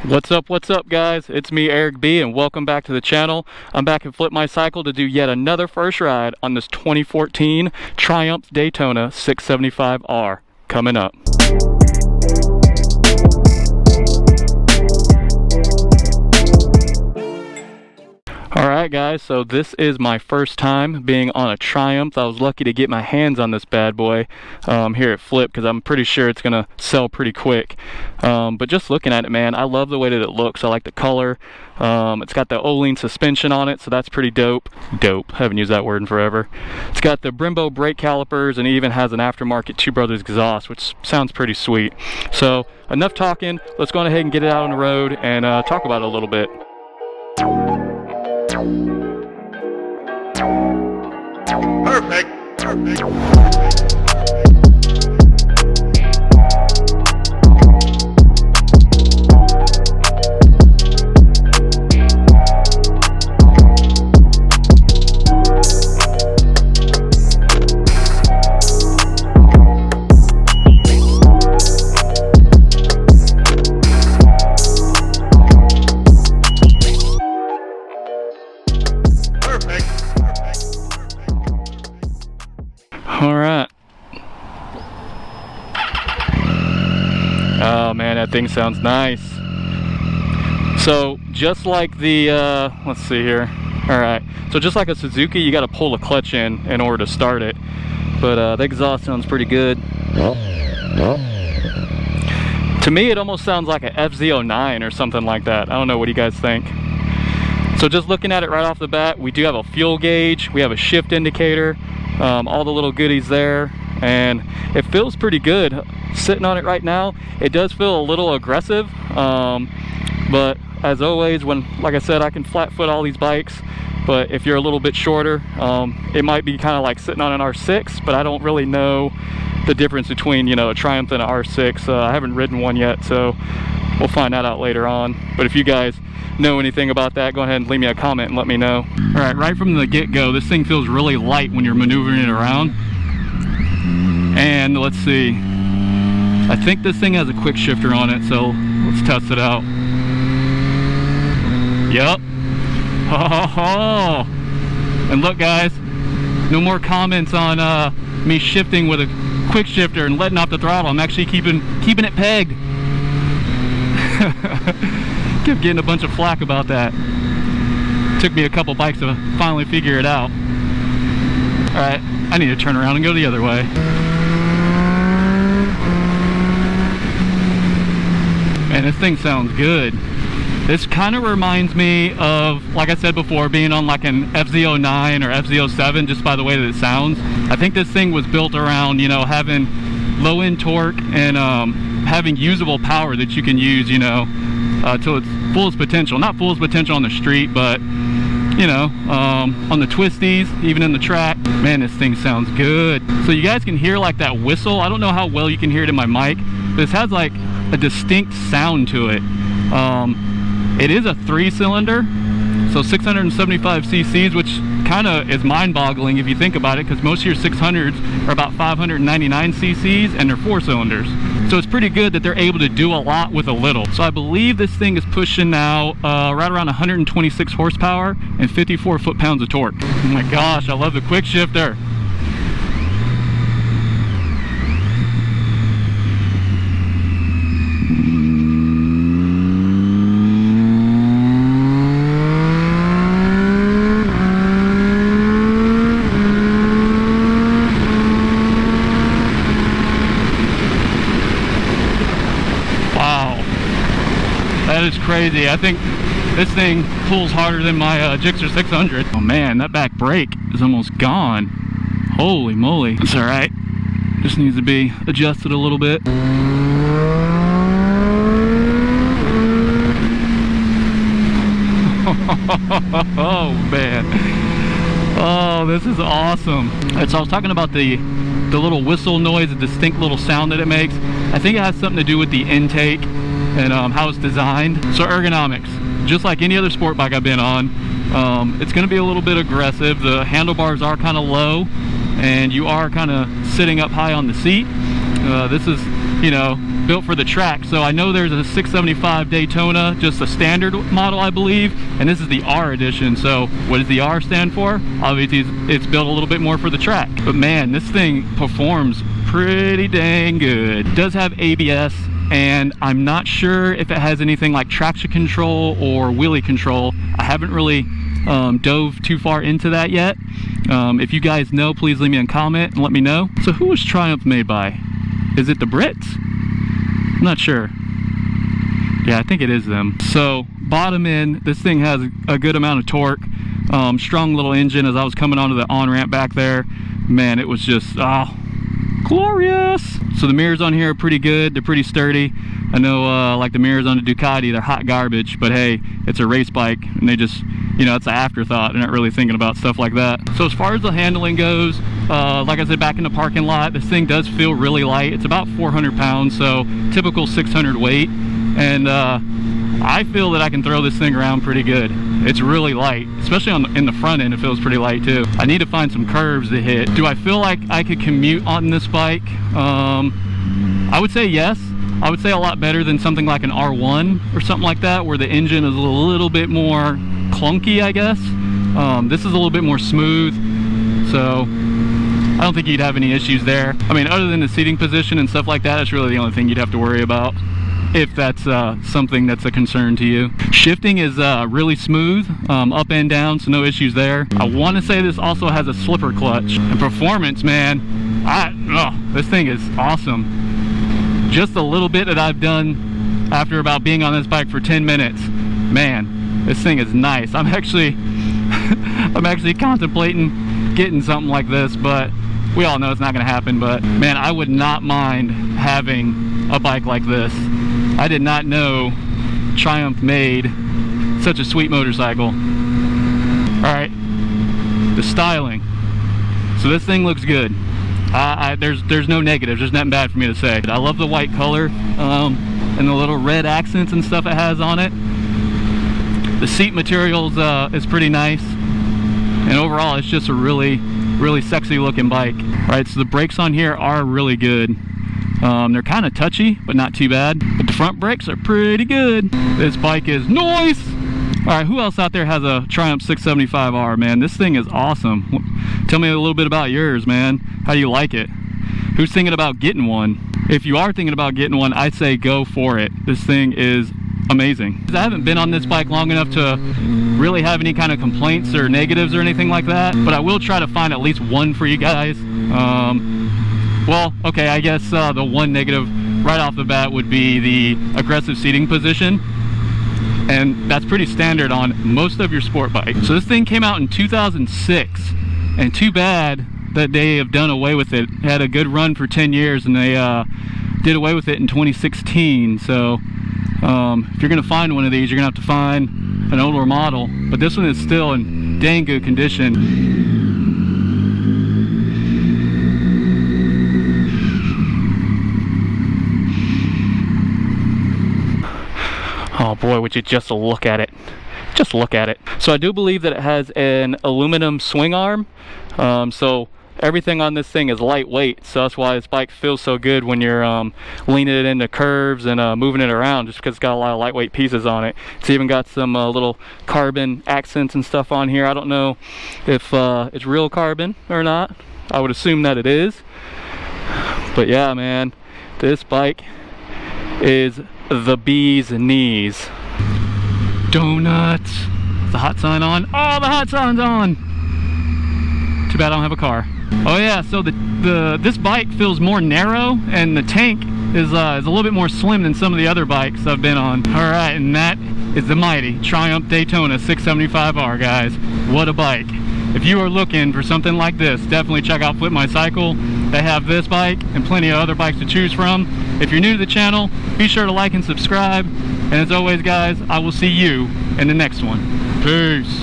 What's up guys? It's me, Eric B, and welcome back to the channel. I'm back at Flip My Cycle to do yet another first ride on this 2014 Triumph Daytona 675R. Coming up. Alright guys, so this is my first time being on a Triumph. I was lucky to get my hands on this bad boy here at Flip because I'm pretty sure it's gonna sell pretty quick. But just looking at it, man, I love the way that it looks. I like the color. It's got the Oline suspension on it, so that's pretty dope. Haven't used that word in forever. It's got the Brembo brake calipers, and it even has an aftermarket Two Brothers exhaust, which sounds pretty sweet. So enough talking, let's go ahead and get it out on the road and talk about it a little bit. Perfect. Alright. Oh man, that thing sounds nice. So just like the let's see here. Alright, so just like a Suzuki, you got to pull the clutch in order to start it, but the exhaust sounds pretty good. To me it almost sounds like a FZ09 or something like that. I don't know, what do you guys think? So just looking at it right off the bat, we do have a fuel gauge, we have a shift indicator, all the little goodies there, and it feels pretty good. Sitting on it right now, it does feel a little aggressive, but as always, like I said, I can flat foot all these bikes, but if you're a little bit shorter, it might be kind of like sitting on an R6, but I don't really know the difference between, you know, a Triumph and an R6. I haven't ridden one yet, so we'll find that out later on. But if you guys know anything about that, go ahead and leave me a comment and let me know. All right from the get-go, this thing feels really light when you're maneuvering it around. And let's see, I think this thing has a quick shifter on it, so let's test it out. Yep. And look guys, no more comments on me shifting with a quick shifter and letting off the throttle. I'm actually keeping it pegged. Kept getting a bunch of flack about that. Took me a couple bikes to finally figure it out. Alright, I need to turn around and go the other way. Man, this thing sounds good. This kind of reminds me of, like I said before, being on like an FZ09 or FZ07, just by the way that it sounds. I think this thing was built around, you know, having low end torque and having usable power that you can use, you know, to its fullest potential. Not fullest potential on the street, but you know, on the twisties, even in the track. Man, this thing sounds good. So you guys can hear like that whistle. I don't know how well you can hear it in my mic, but this has like a distinct sound to it. It is a 3-cylinder, so 675 cc's, which kind of is mind-boggling if you think about it, because most of your 600s are about 599 cc's and they're 4-cylinders. So it's pretty good that they're able to do a lot with a little. So I believe this thing is pushing now right around 126 horsepower and 54 foot-pounds of torque. Oh my gosh, I love the quick shifter. That is crazy. I think this thing pulls harder than my Gixxer 600. Oh man, that back brake is almost gone. Holy moly. It's alright. Just needs to be adjusted a little bit. Oh man. Oh, this is awesome. Alright, so I was talking about the little whistle noise, the distinct little sound that it makes. I think it has something to do with the intake and how it's designed. So ergonomics, just like any other sport bike I've been on, it's going to be a little bit aggressive. The handlebars are kind of low and you are kind of sitting up high on the seat. This is you know, built for the track. So I know there's a 675 Daytona, just a standard model, I believe, and this is the R edition. So what does the R stand for? Obviously it's built a little bit more for the track. But man, this thing performs pretty dang good. It does have ABS, and I'm not sure if it has anything like traction control or wheelie control. I haven't really dove too far into that yet. If you guys know, please leave me a comment and let me know. So who was Triumph made by? Is it the Brits? I'm not sure. Yeah, I think it is them. So bottom end, this thing has a good amount of torque. Strong little engine. As I was coming onto the on-ramp back there, man, it was just, oh, glorious. So the mirrors on here are pretty good. They're pretty sturdy. I know like the mirrors on the Ducati, they're hot garbage, but hey, it's a race bike and they just, you know, it's an afterthought. They're not really thinking about stuff like that. So as far as the handling goes, like I said, back in the parking lot, this thing does feel really light. It's about 400 pounds, so typical 600 weight. And I feel that I can throw this thing around pretty good. It's really light, especially in the front end. It feels pretty light too. I need to find some curves to hit. Do I feel like I could commute on this bike? I would say yes. I would say a lot better than something like an R1 or something like that, where the engine is a little bit more clunky, I guess. This is a little bit more smooth, so I don't think you'd have any issues there. I mean, other than the seating position and stuff like that, that's really the only thing you'd have to worry about, if that's something that's a concern to you. Shifting is really smooth, up and down, so no issues there. I want to say this also has a slipper clutch. And performance, man, this thing is awesome. Just a little bit that I've done after about being on this bike for 10 minutes, man, this thing is nice. I'm actually contemplating getting something like this, but we all know it's not going to happen. But man, I would not mind having a bike like this. I did not know Triumph made such a sweet motorcycle. All right, the styling. So this thing looks good. There's no negatives. There's nothing bad for me to say. I love the white color and the little red accents and stuff it has on it. The seat materials is pretty nice, and overall it's just a really sexy looking bike. All right, so the brakes on here are really good. They're kind of touchy, but not too bad. But the front brakes are pretty good. This bike is nice. All right, who else out there has a Triumph 675R, man? This thing is awesome. Tell me a little bit about yours, man. How do you like it? Who's thinking about getting one? If you are thinking about getting one, I'd say go for it. This thing is amazing. I haven't been on this bike long enough to really have any kind of complaints or negatives or anything like that, but I will try to find at least one for you guys. Well, okay, I guess the one negative right off the bat would be the aggressive seating position. And that's pretty standard on most of your sport bikes. So this thing came out in 2006, and too bad that they have done away with it. It had a good run for 10 years, and they did away with it in 2016. So if you're gonna find one of these, you're gonna have to find an older model. But this one is still in dang good condition. Oh boy, would you just look at it. Just look at it. So I do believe that it has an aluminum swing arm. So everything on this thing is lightweight. So that's why this bike feels so good when you're leaning it into curves and moving it around, just because it's got a lot of lightweight pieces on it. It's even got some little carbon accents and stuff on here. I don't know if it's real carbon or not. I would assume that it is. But yeah, man, this bike is the bee's knees. Donuts. Is the hot sign on? Oh, the hot sign's on. Too bad I don't have a car. Oh yeah, so this bike feels more narrow, and the tank is a little bit more slim than some of the other bikes I've been on. All right, and that is the mighty Triumph Daytona 675R, guys. What a bike. If you are looking for something like this, definitely check out Flip My Cycle. They have this bike and plenty of other bikes to choose from. If you're new to the channel, be sure to like and subscribe. And as always, guys, I will see you in the next one. Peace.